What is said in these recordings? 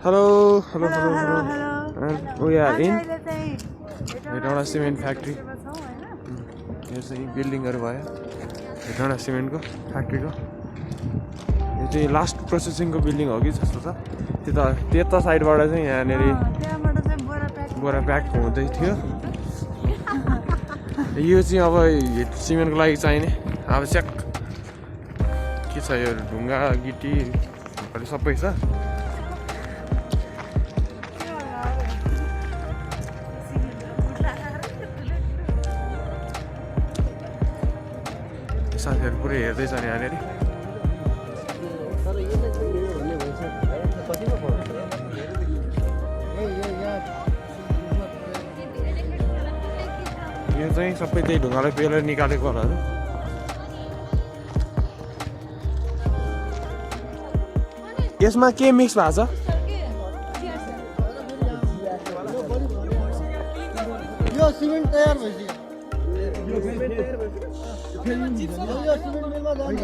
Hello. We are in Hetauda Cement factory. Here's a building Hetauda Cement factory. This is last processing building. This side bora pack हुँदै थियो यो चाहिँ अब सिमेन्टको लागि चाहिने आवश्यक के छ यो ढुङ्गा गिटी सबै छ साथीहरु पुरै हेर्दै छ नि यहाँनेरि यो चाहिँ सबै त्यही ढुङ्गालाई पेलेर निकालेको होला यसमा के मिक्स भएको छ यो सिमेन्ट तयार भइसक्यो यो सिमेन्ट तयार भइसक्यो यो सिमेन्ट मिलमा जान्छ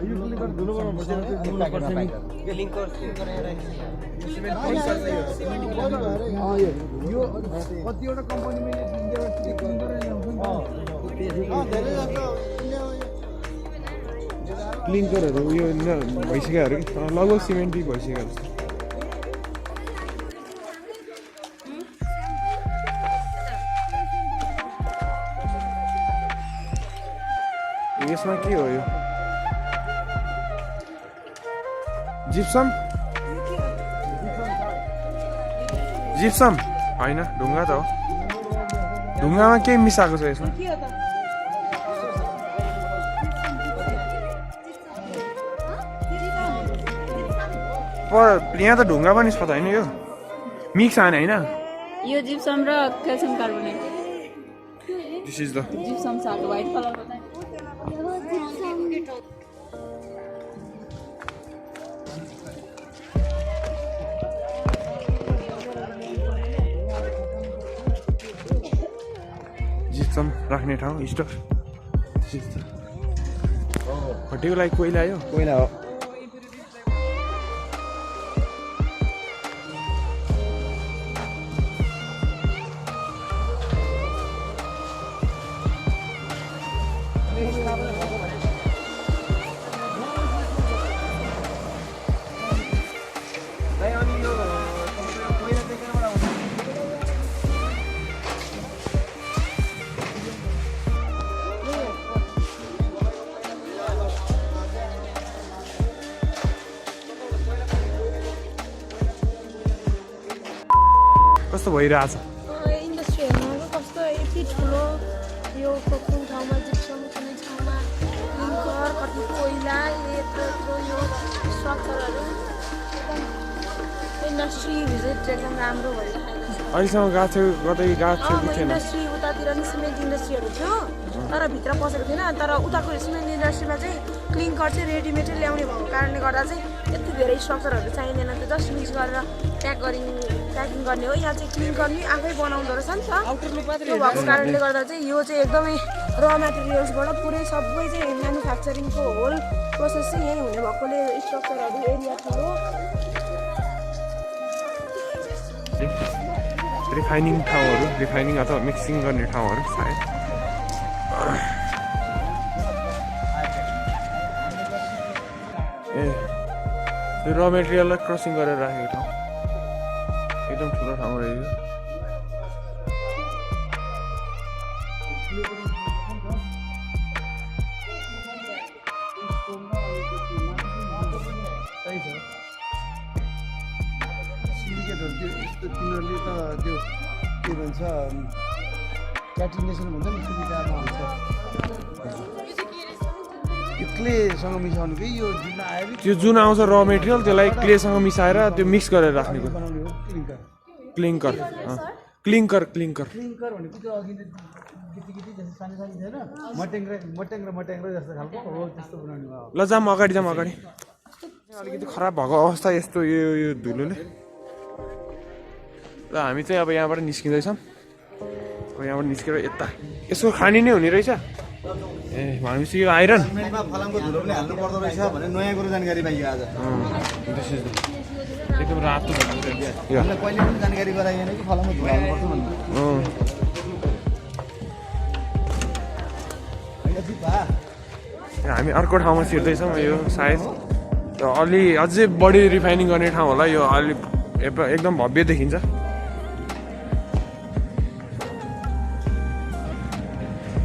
यो लिङ्कर धुलो बनाउनु पर्छ यो लिङ्कर गरेर यो सिमेन्ट यो कतिवटा कम्पनीले क्लिङ्करहरू उयो भइसक्योहरू कि लगभग सिमेन्टै भइसक्यो यसमा के हो यो जिप्सम होइन ढुङ्गा त हो ढुङ्गामा के मिसाएको छ यसमा यहाँ त ढुङ्गा पनि छ त होइन यो मिक्स आने होइन यो जिप्सम र calcium carbonate this is the gypsum छ व्हाइट कलरको चाहिँ जिप्सम राख्ने ठाउँ स्टोर भट्टीको लागि कोइला आयो कोइला हो कस्तो भइरहेछ इन्डस्ट्री हेर्नु कस्तो यति ठुलो यो कुन ठाउँमा जिप्सम कुनै ठाउँमा लिङ्कर कति कोइला यत्रो यो स्ट्रक्चरहरू एकदम इन्डस्ट्री भिजिट एकदम राम्रो भइरहेको छ अहिलेसम्म गएको थियो कतै गएको थियो कि थिएन इन्डस्ट्री उतातिर नि सिमेन्ट इन्डस्ट्रीहरू थियो तर भित्र पसेको थिएन तर उताको सिमेन्ट इन्डस्ट्रीमा चाहिँ क्लिङ्कर चाहिँ रेडिमेडै ल्याउने भएको कारणले गर्दा चाहिँ यति धेरै स्ट्रक्चरहरू चाहिँदैन त्यो जस्ट मिक्स गरेर प्याकिङ गर्ने हो यहाँ चाहिँ क्लिङ्कर नि आफै बनाउँदो रहेछ नि त त्यो भएको कारणले गर्दा चाहिँ यो चाहिँ एकदमै र मेटेरियल्सबाट पुरै सबै चाहिँ म्यानुफ्याक्चरिङको होल प्रोसेस चाहिँ यहीँ हुने भएकोले स्ट्रक्चरहरू एरिया ठुलो रिफाइनिङ ठाउँहरू रिफाइनिङ अथवा मिक्सिङ गर्ने ठाउँहरू सायद ए यो र मेटेरियललाई क्रसिङ गरेर राखेको ठाउँ एकदम ठुलो ठाउँ रहेछ तिनीहरूले त त्यो के भन्छ क्याटिनेसन भन्छ नि सुविधामा हुन्छ यो क्लेसँग मिसाउनु कि यो जुन आयो त्यो जुन आउँछ र मेटेरियल त्यसलाई क्लेसँग मिसाएर त्यो मिक्स गरेर राख्ने क्लिङ्कर क्लिङ्कर भनेको त्यो अघि गिटी जस्तो सानो सानो छैन मट्याङ जस्तो खालको हो त्यस्तो बनाउने भयो ल जाम अगाडि अलिकति खराब भएको अवस्था यस्तो यो धुलोले ल हामी चाहिँ अब यहाँबाट निस्किँदैछौँ अब यहाँबाट निस्केर यता यसो खाने नै हुने रहेछ ए भनेपछि यो आइरन सिमेन्टमा फलामको धुलो पनि हाल्नु पर्दो रहेछ भने नयाँ कुरो जानकारी पाइयो आज एकदम रातो हामीलाई पहिले पनि जानकारी गराइएन कि फलामको धुलो हाल्नुपर्छ भन्नु हामी अर्को ठाउँमा छिर्दैछौँ यो सायद अलि अझै बढी रिफाइनिङ गर्ने ठाउँ होला यो अलि एकदम भव्य देखिन्छ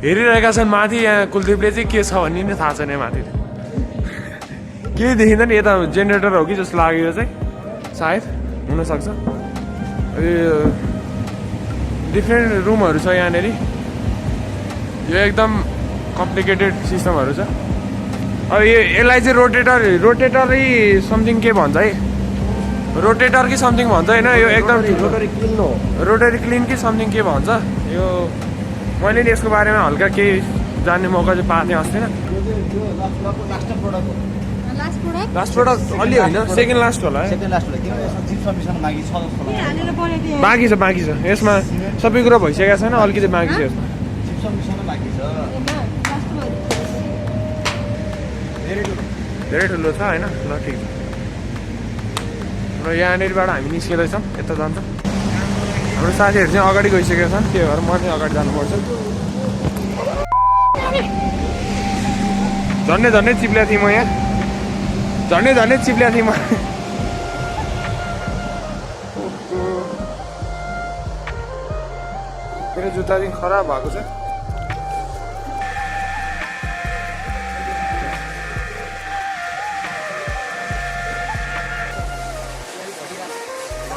हेरिरहेका छन् माथि यहाँ कुलदीपले चाहिँ के छ भन्ने नै थाहा छैन माथि केही देखिँदैन यता जेनेरेटर हो कि जस्तो लाग्यो चाहिँ सायद हुनसक्छ यो डिफ्रेन्ट रुमहरू छ यहाँनिर यो एकदम कम्प्लिकेटेड सिस्टमहरू छ अब यसलाई चाहिँ रोटेटरै समथिङ के भन्छ है रोटेटर कि समथिङ भन्छ होइन यो एकदम रोटरी क्लिन कि समथिङ के भन्छ यो मैले नि यसको बारेमा हल्का केही जान्ने मौका चाहिँ पाएको थिएँ अस्ति लास्ट प्रोडक्ट अलि होइन सेकेन्ड लास्ट होला बाँकी छ यसमा सबै कुरो भइसकेको छैन अलिकति बाँकी छ यसमा धेरै ठुलो छ होइन ल ठिक छ र यहाँनिरबाट हामी निस्किँदैछौँ यता जान्छौँ हाम्रो साथीहरू चाहिँ अगाडि गइसकेका छन् त्यही भएर म चाहिँ अगाडि जानुपर्छ झन्डै चिप्ल्या थिएँ म यहाँ झन्डै चिप्ल्या थिएँ म मेरो जुत्ता चाहिँ खराब भएको छ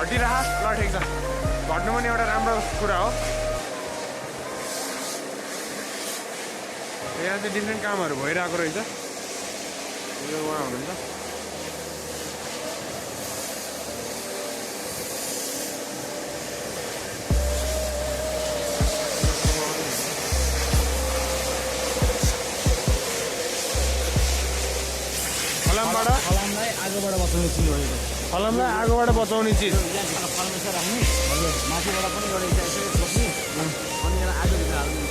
घटिरह ल ठिक छ घट्नु पनि एउटा राम्रो कुरा हो यहाँ चाहिँ डिफ्रेन्ट कामहरू भइरहेको रहेछ यो उहाँ हुनुहुन्छ फलामलाई आगोबाट बचाउने चिज हो यो फलामलाई आगोबाट बचाउने चिज फलाम राख्ने माथिबाट पनि एउटा छोप्ने अनि यसलाई आगोभित्र हाल्ने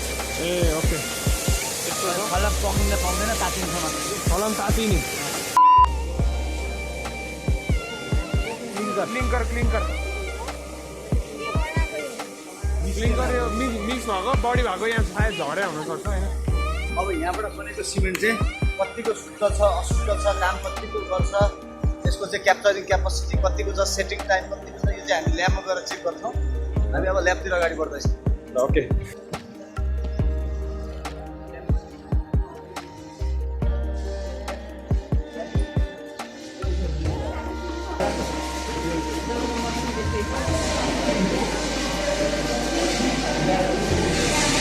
ए ओके फलाम पक्रिँदा पाउँदैन तातिन्छ मात्र फलाम तातिने क्लिङ्कर यो मिक्स भएको बढी भएको यहाँ सायद झरे हुनसक्छ होइन अब यहाँबाट बनेको सिमेन्ट चाहिँ कतिको शुद्ध छ अशुद्ध छ काम कतिको गर्छ त्यसको चाहिँ क्याप्चरिङ क्यापासिटी कतिको छ सेटिङ टाइम कतिको छ यो चाहिँ हामी ल्याबमा गएर चेक गर्छौँ हामी अब ल्याबतिर अगाडि बढ्दैछौँ ल okay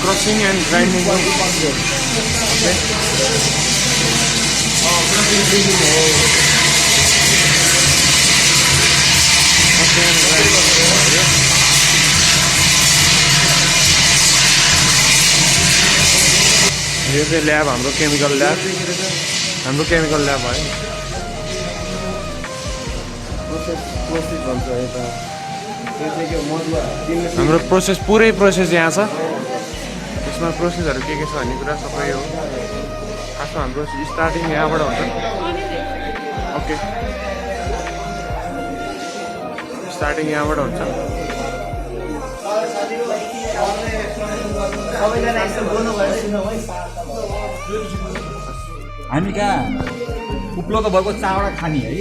Crushing and grinding. Okay. Oh, crushing, grinding. Okay, and grinding. यो चाहिँ ल्याब हाम्रो केमिकल ल्याब है हाम्रो पुरै प्रोसेस यहाँ छ यसमा प्रोसेसहरू के छ भन्ने कुरा सबै हो खासमा हाम्रो स्टार्टिङ यहाँबाट हुन्छ ओके स्टार्टिङ यहाँबाट हुन्छ हामी कहाँ उपलब्ध भएको चावडा खानी है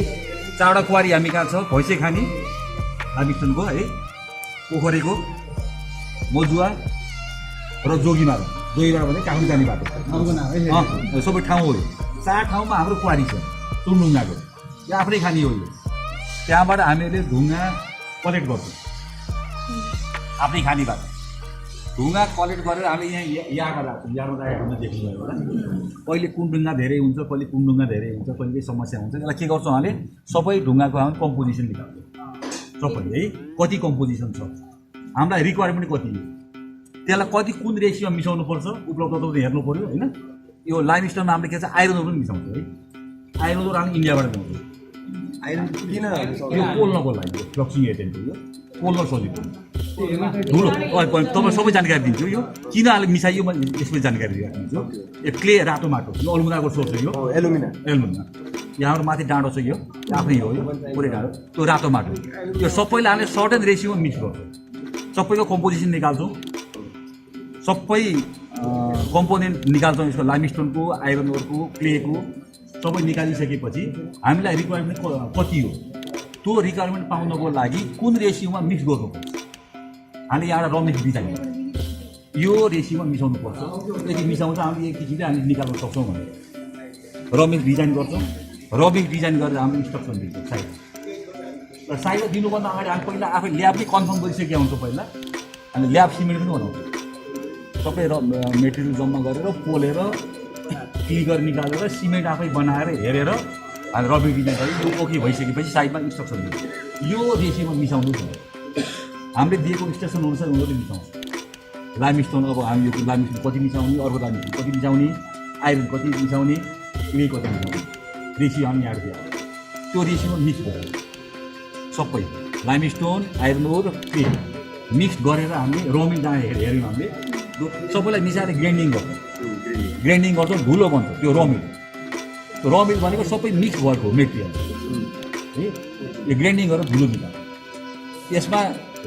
चावडा कुवारी हामी कहाँ छ भैँसे खानी लामिस्टनको है पोखरीको मजुवा र जोगीमारा भने काठमाडौँ जाने बाटो सबै ठाउँ हो यो 4 ठाउँमा हाम्रो कुवारी छ तुङढुङ्गाको यो आफ्नै खानी हो यो त्यहाँबाट हामीले ढुङ्गा कलेक्ट गर्छौँ आफ्नै खानीबाट ढुङ्गा कलेक्ट गरेर हामी यहाँमा राख्छौँ यहाँमा राखेको हामीले देख्नुभयो होला कहिले कुन ढुङ्गा धेरै हुन्छ कहिले कुन ढुङ्गा धेरै हुन्छ कहिले केही समस्या हुन्छ यसलाई के गर्छौँ हामीले सबै ढुङ्गाको हामी कम्पोजिसन निकाल्छौँ सबै है कति कम्पोजिसन छ हामीलाई रिक्वायरमेन्ट कति हो त्यसलाई कति कुन रेसियोमा मिसाउनु पर्छ उपलब्ध हेर्नु पर्यो होइन यो लाइमस्टोनमा हामीले के छ आइरन ओर पनि मिसाउँछ है आइरन ओर हामी इन्डियाबाट ल्याउँछ आइरन किन यो पोल्नको लागि फ्लक्सिङ एजेन्ट हो यो पोल्न सजिलो धुलो तपाईँ सबै जानकारी दिन्छु यो किन अहिले मिसाइयो म यसको जानकारी दिन्छु यो क्ले रातो माटो यो अलमुनाको सोर्स हो यो एलुमिना यहाँबाट माथि डाँडो छ यो आफ्नै हो यो पुरै डाँडो त्यो रातो माटो यो सबैले हामीले सर्टेन रेसियोमा मिक्स गर्छौँ सबैको कम्पोजिसन निकाल्छौँ सबै कम्पोनेन्ट निकाल्छौँ यसको लाइमस्टोनको आइरन ओरको क्लेको सबै निकालिसकेपछि हामीलाई रिक्वायरमेन्ट कति हो त्यो रिक्वायरमेन्ट पाउनको लागि कुन रेसियोमा मिक्स गर्नुपर्छ हामीले यहाँ र मिक्स डिजाइन यो रेसियोमा मिसाउनुपर्छ यदि मिसाउँछ हामीले एक किसिमले हामीले निकाल्न सक्छौँ भने र मिक्स डिजाइन गर्छौँ र मिक्स डिजाइन गरेर हामीले इन्स्ट्रक्सन दिन्छौँ साइड र साइडमा दिनुभन्दा अगाडि हामी पहिला आफै ल्याबले कन्फर्म गरिसकेका हुन्छौँ पहिला हामी ल्याब सिमेन्ट पनि बनाउँछौँ सबै र मेटेरियल जम्मा गरेर पोलेर क्लिगर निकालेर सिमेन्ट आफै बनाएर हेरेर हामी रबिङ डिजाइन गरेर यो ओके भइसकेपछि साइडमा इन्स्ट्रक्सन दिन्छ यो रेसियोमा मिसाउनु छ हामीले दिएको स्टेसन अनुसार उनीहरूले मिसाउँछ लाइमस्टोन अब हामी यो लाइमस्टोन कति मिसाउने अर्को लाइमस्टोन कति मिसाउने आइरन कति मिसाउने क्ले कति मिसाउने रेसियो हामी यहाँ दियो त्यो रेसियोमा मिक्स गर्छ सबै लाइमस्टोन आइरन ओर क्ले मिक्स गरेर हामीले रमिङ जहाँ हेऱ्यौँ हामीले सबैलाई मिसाएर ग्राइन्डिङ गर्छौँ धुलो बन्छ त्यो रमिल भनेको सबै मिक्स भएको मेटेरियल है यो ग्राइन्डिङ गरेर धुलो निकाल्छ यसमा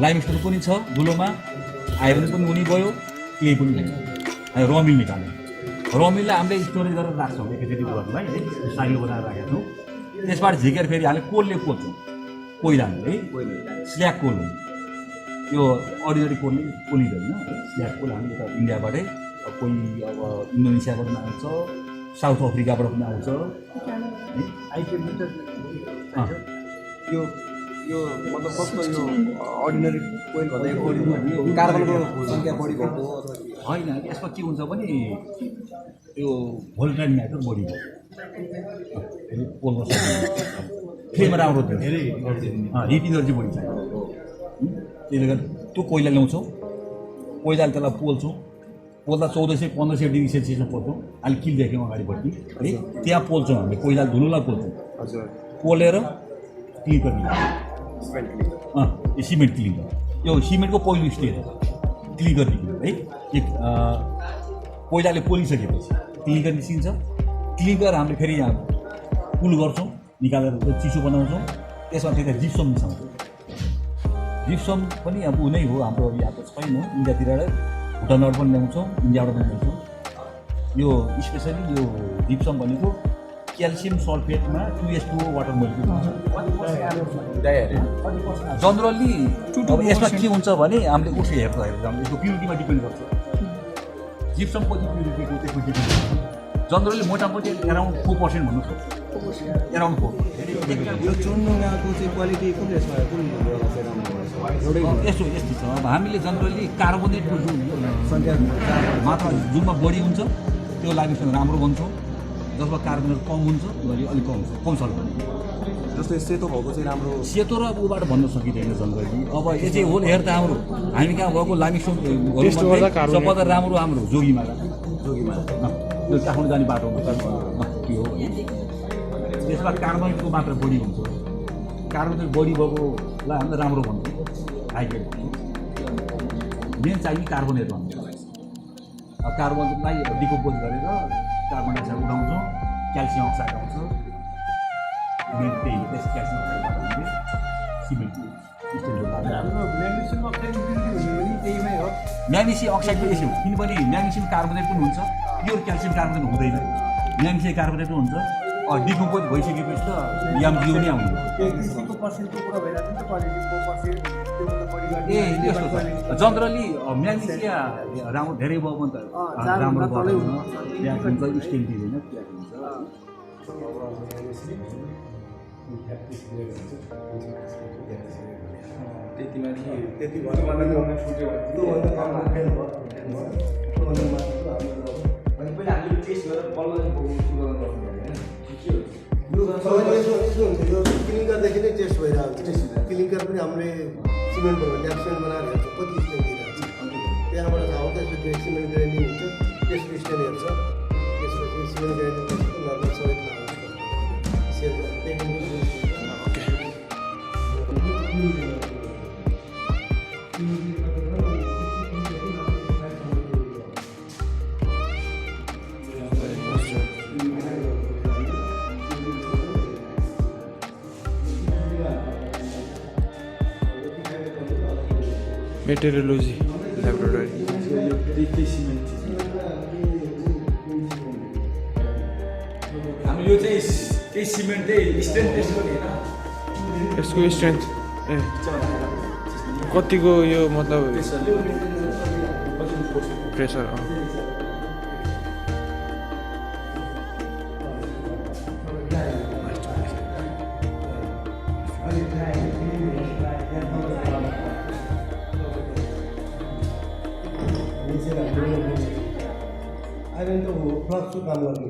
लाइमस्टोन पनि छ धुलोमा आइरन पनि हुने भयो क्ले पनि हुने रमिल निकाल्यो रमिललाई हामीले स्टोरेज गरेर राख्छौँ एकैचोटि गर्नुलाई है साइलो बनाएर राखेका छौँ त्यसबाट झिकेर फेरि हामीले कोलले पोल्छौँ कोइलाले है स्ल्याग कोल हो यो अर्डिनरी कोलले पोलिँदैन स्ल्याग कोल हामी यता इन्डियाबाटै कोही अब इन्डोनेसियाबाट पनि आउँछ साउथ अफ्रिकाबाट पनि आउँछ यो यो मतलब कस्तो यो अर्डिनरी कोइल भन्दा यो कार्बनको सङ्ख्या बढी भएको होइन यसमा के हुन्छ भने यो भोल्टाइल म्याटर बढी भयो पोल्न सक्छ फ्लेम राम्रो थियो हिट इनर्जी बढी चाहियो त्यसले गर्दा त्यो कोइला ल्याउँछौँ कोइलाले त्यसलाई पोल्छौँ पोल्दा 1400-1500 डिग्री सेल्सियसमा पोल्छौँ अहिले किल देख्यौँ अगाडिपट्टि है त्यहाँ पोल्छौँ हामीले कोइला धुलोलाई पोल्छौँ पोलेर क्लिकर निकाल्छौँ यो सिमेन्ट क्लिकर यो सिमेन्टको पहिलो स्टेज हो क्लिकर निस्किन्छ है एक कोइलाले पोलिसकेपछि क्लिकर निस्किन्छ क्लिकर हामीले फेरि यहाँ पुल गर्छौँ निकालेर चिसो बनाउँछौँ त्यसमा फेरि जिप्सम मिसाउँछौँ जिप्सम पनि अब ऊ नै हो हाम्रो यहाँ त छैन इन्डियातिर भुटानबाट पनि ल्याउँछौँ इन्डियाबाट पनि ल्याउँछौँ यो स्पेसली यो जिप्सम भनेको क्याल्सियम सल्फेटमा 2H2O वाटर मोलिक्युल हुन्छ जनरली अब यसमा के हुन्छ भने हामीले उसले हेर्दा यसको प्युरिटीमा डिपेन्ड गर्छ जिप्सम कति प्युरिटीको त्यसको डिपेन्ड गर्छ जनरली मोटामोटी एराउन्ड 4% भन्नु सक्छ एराउन्ड 4 यो चुन्नुगाको चाहिँ क्वालिटी कुन यसमा कुन यस्तो छ अब हामीले जनरली कार्बोनेटको जुन सङ्ख्या मात्रा जुनमा बढी हुन्छ त्यो लाइमस्टोन राम्रो बन्छौँ जसमा कार्बोनेट कम हुन्छ अलिक कम हुन्छ कम सल्फर जस्तो सेतो भएको चाहिँ राम्रो सेतो र उबाट भन्न सकिँदैन जनरली अब यो चाहिँ होल हेर त हाम्रो हामी कहाँ भएको लाइमस्टोन सबभन्दा राम्रो हाम्रो जोगीमा त्यो काठमाडौँ जाने बाटोमा त्यो हो त्यसमा कार्बोनेटको मात्रा बढी हुन्छ कार्बोनेट बढी भएकोलाई हामीले राम्रो भन्छौँ हाइग्रेड मेन चाहिने कार्बोनेट भन्छ कार्बोनेटलाई डिकम्पोज गरेर कार्बन डाइअक्साइड उठाउँछौँ क्याल्सियम अक्साइड आउँछ मेन त्यही हो त्यस क्याल्सियम अक्साइडबाट हामीले सिमेन्ट म्याग्नेसियम अक्साइड पनि यसो किनभने म्याग्नेसियम कार्बोनेट पनि हुन्छ प्योर क्याल्सियम कार्बोनेट हुँदैन म्याग्नेसियम कार्बोनेट पनि हुन्छ डिकम्पोज भइसकेपछि त यामजियो नै आउँछ ए यस्तो छ जनरली म्याग्नेसिया राम्रो धेरै भयो भने त राम्रो ब्याक हुन्छ स्टेल दिँदैन ब्याक हुन्छ त्यति भन्नु क्लिङ्करदेखि नै टेस्ट भइरहेको हुन्छ क्लिङ्कर पनि हामीले सिमेन्ट ल्याब सिमेन्ट बनाएर हेर्छ कति स्टेन दिइरहेको छ त्यहाँबाट थाहा हुन्छ त्यसपछि सिमेन्ट ग्राइन्डिङ हुन्छ त्यसको स्टेन हेर्छ त्यसपछि सिमेन्ट ग्राइन्डिङ नर्मल सबै थाहा हुन्छ मेटेरियोलोजी ल्याबोरेटरी हाम्रो यो चाहिँ त्यही सिमेन्ट त्यही स्ट्रेन्थ टेस्ट गर्ने होइन यसको स्ट्रेन्थ ए कतिको यो मतलब प्रेसर आइरन त हो फ्लक्सको काम गर्ने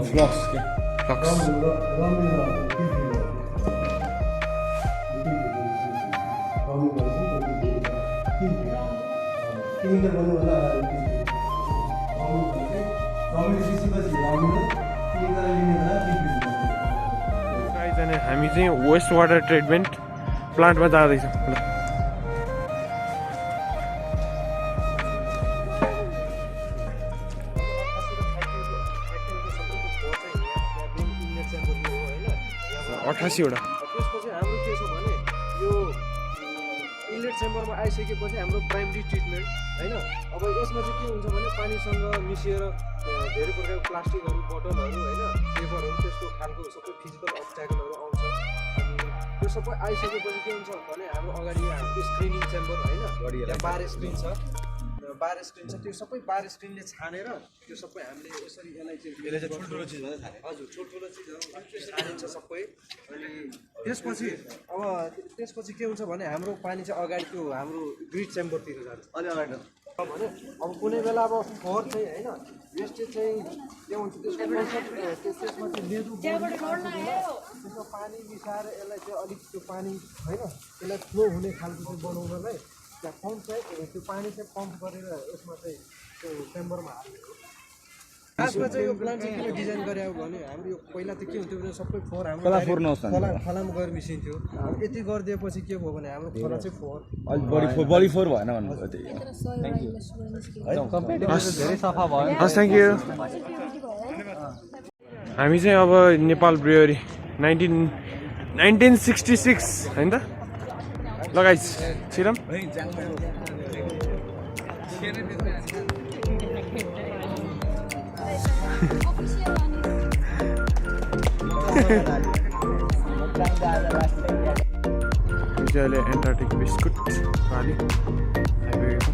फ्लक्स के फ्लक्स हामी चाहिँ वेस्ट वाटर ट्रिटमेन्ट प्लान्टमा जाँदैछौँ ल त्यसपछि हाम्रो के छ भने यो इनलेट चेम्बरमा आइसकेपछि हाम्रो प्राइमरी ट्रिटमेन्ट होइन अब यसमा चाहिँ के हुन्छ भने पानीसँग मिसिएर धेरै प्रकारको प्लास्टिकहरू बोतलहरू होइन पेपरहरू त्यस्तो खालको सबै फिजिकल अब्स्ट्याकलहरू आउँछ अनि त्यो सबै आइसकेपछि के हुन्छ भने हाम्रो अगाडि हाम्रो स्क्रिनिङ चेम्बर होइन बार स्क्रिन छ त्यो सबै बार स्क्रिनले छानेर त्यो सबै हामीले यसरी यसलाई चाहिँ ठुल्ठुलो चिज हजुर ठुल्ठुलो चिजहरू छानिन्छ सबै अनि त्यसपछि के हुन्छ भने हाम्रो पानी चाहिँ अगाडि त्यो हाम्रो ग्रिड चेम्बरतिर जान्छ अलि अगाडि भने अब कुनै बेला अब फोहोर चाहिँ होइन वेस्टेज चाहिँ के हुन्छ त्यसमा चाहिँ लेदु त्यसमा पानी मिसाएर यसलाई चाहिँ अलिक त्यो पानी होइन त्यसलाई फ्लो हुने खालको चाहिँ बनाउनलाई त्यहाँ पम्प चाहिँ त्यो पानी चाहिँ पम्प गरेर यसमा चाहिँ त्यो चेम्बरमा हाल्ने हो खासमा चाहिँ यो प्लान्ट चाहिँ किन डिजाइन गरे भने हाम्रो यो पहिला त के हुन्थ्यो भने सबै फोहोर हाम्रो खोलामा गएर मिसिन्थ्यो यति गरिदिएपछि के भयो भने हाम्रो खोला चाहिँ फोहोर बडी फोहोर भएन भन्नुभयो त्यही धेरै सफा भयो हस् थ्याङ्क यू हामी चाहिँ अब नेपाल ब्रुवरी 1966 होइन त लगाइस सिरम अहिले एन्टार्क्टिक बिस्कुट पाली आइपुगेको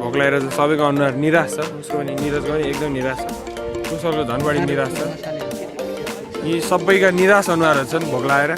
भोक लागेर चाहिँ सबैको अनुहार निराश छ उसको पनि निरजको पनि एकदम निराश छ कुशलको झन् बढी निराश छ यी सबैका निराश अनुहारहरू छन् भोक लागेर